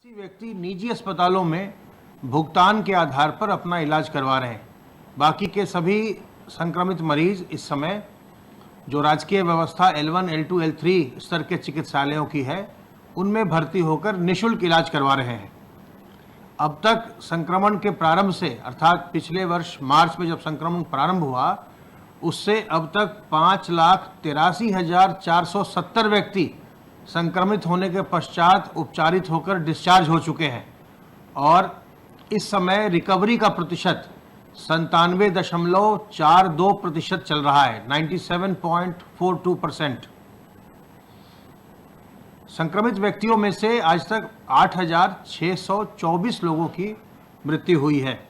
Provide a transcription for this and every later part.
80 व्यक्ति निजी अस्पतालों में भुगतान के आधार पर अपना इलाज करवा रहे हैं। बाकी के सभी संक्रमित मरीज इस समय जो राजकीय व्यवस्था L1, L2, L3 स्तर के चिकित्सालयों की है, उनमें भर्ती होकर निःशुल्क इलाज करवा रहे हैं। अब तक संक्रमण के प्रारंभ से, अर्थात पिछले वर्ष मार्च में जब संक्रमण प्रारंभ हुआ, उससे अब तक 5,83,470 व्यक्ति संक्रमित होने के पश्चात उपचारित होकर डिस्चार्ज हो चुके हैं और इस समय रिकवरी का प्रतिशत 97.42% चल रहा है, 97.42%। संक्रमित व्यक्तियों में से आज तक 8,624 लोगों की मृत्यु हुई है।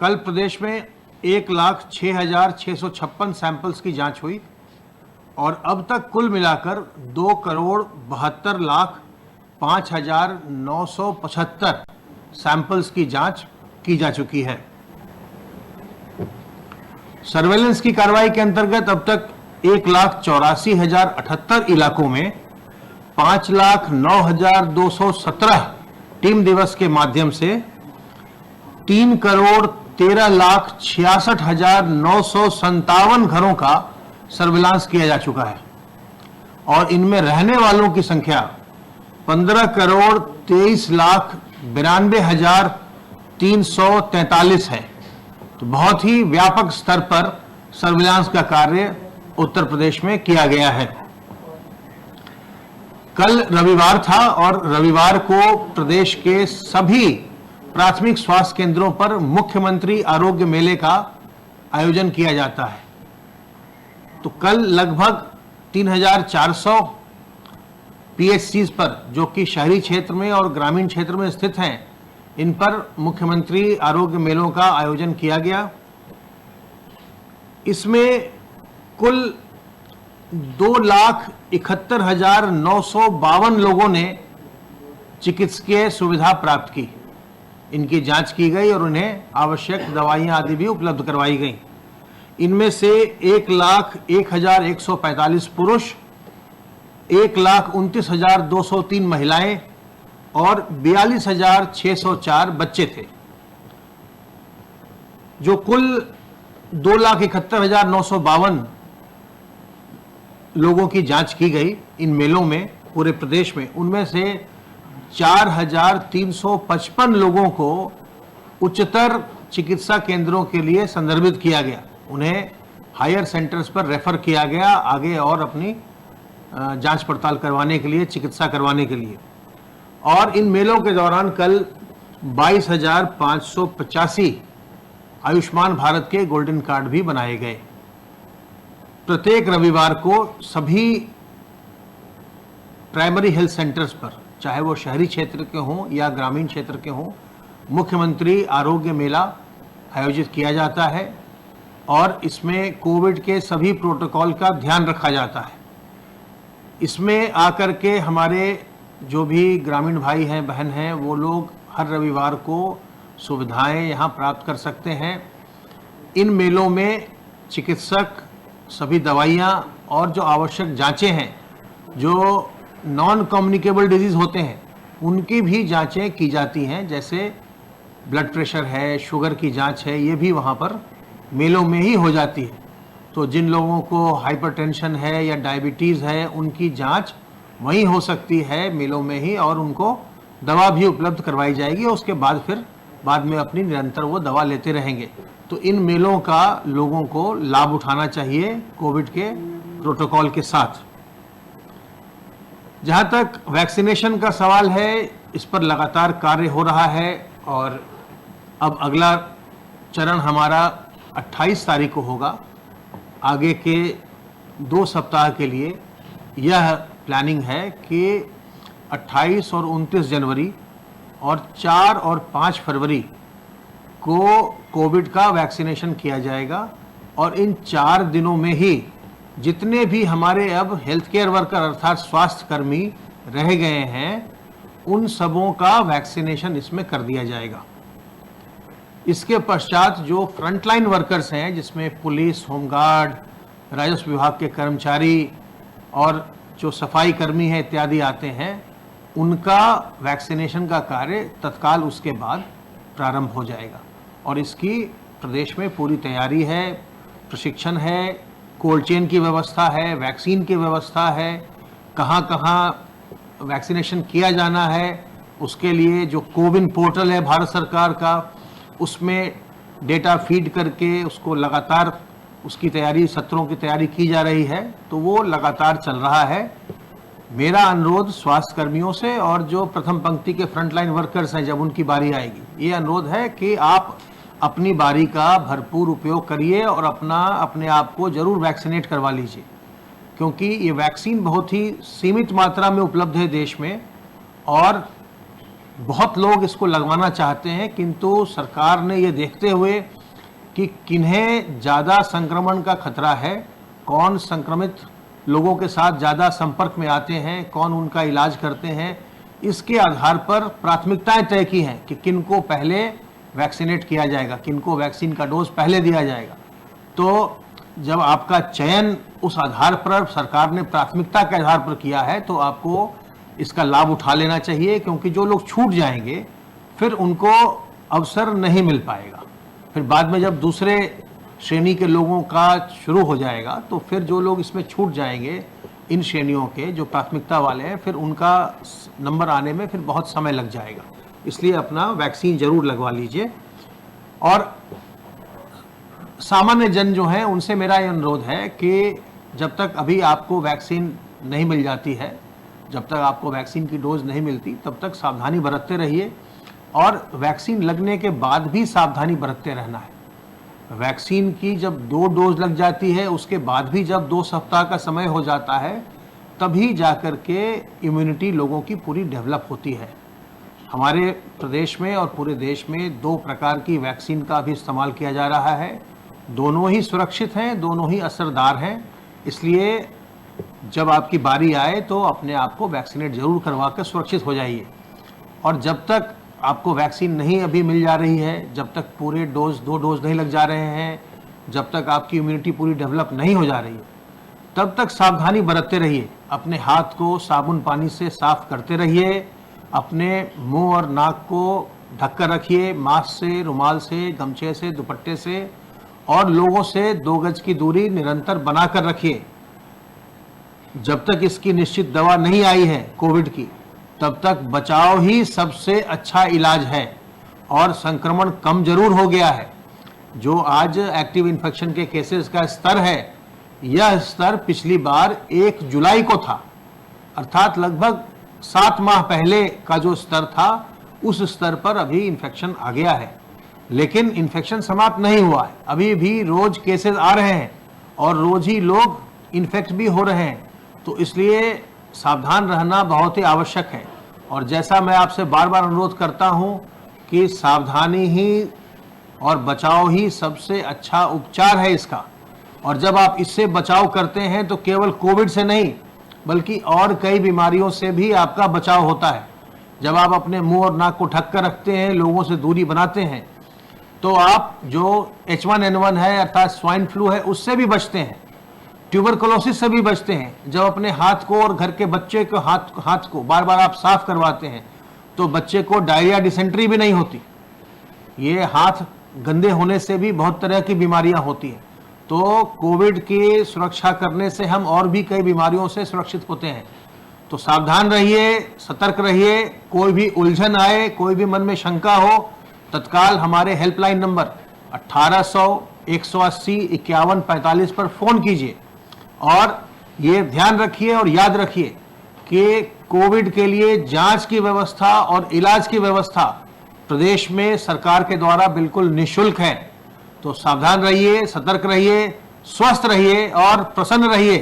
कल प्रदेश में 1,06,656 सैंपल्स की जांच हुई और अब तक कुल मिलाकर 2,72,05,975 सैंपल्स की जांच की जा चुकी है। सर्वेलेंस की कार्रवाई के अंतर्गत अब तक 1,84,078 इलाकों में 5,09,217 टीम दिवस के माध्यम से 3,13,66,957 घरों का सर्विलांस किया जा चुका है और इनमें रहने वालों की संख्या 15,23,92,343 है। तो बहुत ही व्यापक स्तर पर सर्विलांस का कार्य उत्तर प्रदेश में किया गया है। कल रविवार था और रविवार को प्रदेश के सभी प्राथमिक स्वास्थ्य केंद्रों पर मुख्यमंत्री आरोग्य मेले का आयोजन किया जाता है। तो कल लगभग 3,400 PHCs पर, जो कि शहरी क्षेत्र में और ग्रामीण क्षेत्र में स्थित हैं, इन पर मुख्यमंत्री आरोग्य मेलों का आयोजन किया गया। इसमें कुल 2,71,952 लोगों ने चिकित्सकीय सुविधा प्राप्त की। इनकी जांच की गई और उन्हें आवश्यक दवाइयां आदि भी उपलब्ध करवाई गई। इनमें से 1,01,145 पुरुष, 1,29,203 महिलाएं और 42,604 बच्चे थे। जो कुल 2,71,952 लोगों की जांच की गई इन मेलों में पूरे प्रदेश में, उनमें से 4,355 लोगों को उच्चतर चिकित्सा केंद्रों के लिए संदर्भित किया गया। उन्हें हायर सेंटर्स पर रेफर किया गया आगे और अपनी जांच पड़ताल करवाने के लिए, चिकित्सा करवाने के लिए। और इन मेलों के दौरान कल 22,585 आयुष्मान भारत के गोल्डन कार्ड भी बनाए गए। प्रत्येक रविवार को सभी प्राइमरी हेल्थ सेंटर्स पर, चाहे वो शहरी क्षेत्र के हों या ग्रामीण क्षेत्र के हों, मुख्यमंत्री आरोग्य मेला आयोजित किया जाता है और इसमें कोविड के सभी प्रोटोकॉल का ध्यान रखा जाता है। इसमें आकर के हमारे जो भी ग्रामीण भाई हैं, बहन हैं, वो लोग हर रविवार को सुविधाएं यहाँ प्राप्त कर सकते हैं। इन मेलों में चिकित्सक सभी दवाइयाँ और जो आवश्यक जांचें हैं, जो नॉन कम्युनिकेबल डिजीज़ होते हैं, उनकी भी जांचें की जाती हैं। जैसे ब्लड प्रेशर है, शुगर की जांच है, ये भी वहाँ पर मेलों में ही हो जाती है। तो जिन लोगों को हाइपरटेंशन है या डायबिटीज़ है, उनकी जांच वहीं हो सकती है मेलों में ही, और उनको दवा भी उपलब्ध करवाई जाएगी और उसके बाद फिर बाद में अपनी निरंतर वो दवा लेते रहेंगे। तो इन मेलों का लोगों को लाभ उठाना चाहिए कोविड के प्रोटोकॉल के साथ। जहाँ तक वैक्सीनेशन का सवाल है, इस पर लगातार कार्य हो रहा है और अब अगला चरण हमारा 28 तारीख को होगा। आगे के 2 सप्ताह के लिए यह प्लानिंग है कि 28 और 29 जनवरी और 4 और 5 फरवरी को कोविड का वैक्सीनेशन किया जाएगा और इन 4 दिनों में ही जितने भी हमारे अब हेल्थ केयर वर्कर अर्थात स्वास्थ्य कर्मी रह गए हैं, उन सबों का वैक्सीनेशन इसमें कर दिया जाएगा। इसके पश्चात जो फ्रंटलाइन वर्कर्स हैं, जिसमें पुलिस, होमगार्ड, राजस्व विभाग के कर्मचारी और जो सफाई कर्मी हैं इत्यादि आते हैं, उनका वैक्सीनेशन का कार्य तत्काल उसके बाद प्रारंभ हो जाएगा। और इसकी प्रदेश में पूरी तैयारी है, प्रशिक्षण है, कोल्ड चेन की व्यवस्था है, वैक्सीन की व्यवस्था है, कहाँ कहाँ वैक्सीनेशन किया जाना है, उसके लिए जो कोविन पोर्टल है भारत सरकार का, उसमें डेटा फीड करके उसको लगातार उसकी तैयारी, सत्रों की तैयारी की जा रही है। तो वो लगातार चल रहा है। मेरा अनुरोध स्वास्थ्य कर्मियों से और जो प्रथम पंक्ति के फ्रंटलाइन वर्कर्स हैं, जब उनकी बारी आएगी, ये अनुरोध है कि आप अपनी बारी का भरपूर उपयोग करिए और अपने आप को जरूर वैक्सीनेट करवा लीजिए, क्योंकि ये वैक्सीन बहुत ही सीमित मात्रा में उपलब्ध है देश में और बहुत लोग इसको लगवाना चाहते हैं, किंतु सरकार ने ये देखते हुए कि किन्हें ज़्यादा संक्रमण का खतरा है, कौन संक्रमित लोगों के साथ ज़्यादा संपर्क में आते हैं, कौन उनका इलाज करते हैं, इसके आधार पर प्राथमिकताएं तय की हैं कि किनको पहले वैक्सीनेट किया जाएगा, किनको वैक्सीन का डोज पहले दिया जाएगा। तो जब आपका चयन उस आधार पर सरकार ने प्राथमिकता के आधार पर किया है, तो आपको इसका लाभ उठा लेना चाहिए, क्योंकि जो लोग छूट जाएंगे फिर उनको अवसर नहीं मिल पाएगा। फिर बाद में जब दूसरे श्रेणी के लोगों का शुरू हो जाएगा, तो फिर जो लोग इसमें छूट जाएंगे, इन श्रेणियों के जो प्राथमिकता वाले हैं, फिर उनका नंबर आने में फिर बहुत समय लग जाएगा। इसलिए अपना वैक्सीन जरूर लगवा लीजिए। और सामान्य जन जो हैं, उनसे मेरा ये अनुरोध है कि जब तक अभी आपको वैक्सीन नहीं मिल जाती है, जब तक आपको वैक्सीन की डोज नहीं मिलती, तब तक सावधानी बरतते रहिए और वैक्सीन लगने के बाद भी सावधानी बरतते रहना है। वैक्सीन की जब 2 डोज लग जाती है, उसके बाद भी जब 2 सप्ताह का समय हो जाता है, तभी जाकर के इम्यूनिटी लोगों की पूरी डेवलप होती है। हमारे प्रदेश में और पूरे देश में 2 प्रकार की वैक्सीन का भी इस्तेमाल किया जा रहा है। दोनों ही सुरक्षित हैं, दोनों ही असरदार हैं। इसलिए जब आपकी बारी आए तो अपने आप को वैक्सीनेट जरूर करवा कर सुरक्षित हो जाइए। और जब तक आपको वैक्सीन नहीं अभी मिल जा रही है, जब तक पूरे 2 डोज नहीं लग जा रहे हैं, जब तक आपकी इम्यूनिटी पूरी डेवलप नहीं हो जा रही है, तब तक सावधानी बरतते रहिए। अपने हाथ को साबुन पानी से साफ करते रहिए, अपने मुंह और नाक को ढक कर रखिए, मास्क से, रुमाल से, गमछे से, दुपट्टे से, और लोगों से 2 गज की दूरी निरंतर बनाकर रखिए। जब तक इसकी निश्चित दवा नहीं आई है कोविड की, तब तक बचाव ही सबसे अच्छा इलाज है। और संक्रमण कम जरूर हो गया है। जो आज एक्टिव इन्फेक्शन के केसेस का स्तर है, यह स्तर पिछली बार 1 जुलाई को था, अर्थात लगभग 7 माह पहले का जो स्तर था, उस स्तर पर अभी इन्फेक्शन आ गया है। लेकिन इन्फेक्शन समाप्त नहीं हुआ है, अभी भी रोज केसेस आ रहे हैं और रोज ही लोग इन्फेक्ट भी हो रहे हैं। तो इसलिए सावधान रहना बहुत ही आवश्यक है। और जैसा मैं आपसे बार बार अनुरोध करता हूं कि सावधानी ही और बचाव ही सबसे अच्छा उपचार है इसका। और जब आप इससे बचाव करते हैं तो केवल कोविड से नहीं, बल्कि और कई बीमारियों से भी आपका बचाव होता है। जब आप अपने मुंह और नाक को ढक कर रखते हैं, लोगों से दूरी बनाते हैं, तो आप जो H1N1 है अर्थात स्वाइन फ्लू है, उससे भी बचते हैं, ट्यूबरकुलोसिस से भी बचते हैं। जब अपने हाथ को और घर के बच्चे के हाथ को बार बार आप साफ करवाते हैं, तो बच्चे को डायरिया, डिसेंट्री भी नहीं होती। ये हाथ गंदे होने से भी बहुत तरह की बीमारियां होती हैं। तो कोविड की सुरक्षा करने से हम और भी कई बीमारियों से सुरक्षित होते हैं। तो सावधान रहिए, सतर्क रहिए। कोई भी उलझन आए, कोई भी मन में शंका हो, तत्काल हमारे हेल्पलाइन नंबर 1800 180 51 45 पर फोन कीजिए। और ये ध्यान रखिए और याद रखिए कि कोविड के लिए जांच की व्यवस्था और इलाज की व्यवस्था प्रदेश में सरकार के द्वारा बिल्कुल निःशुल्क है। तो सावधान रहिए, सतर्क रहिए, स्वस्थ रहिए और प्रसन्न रहिए।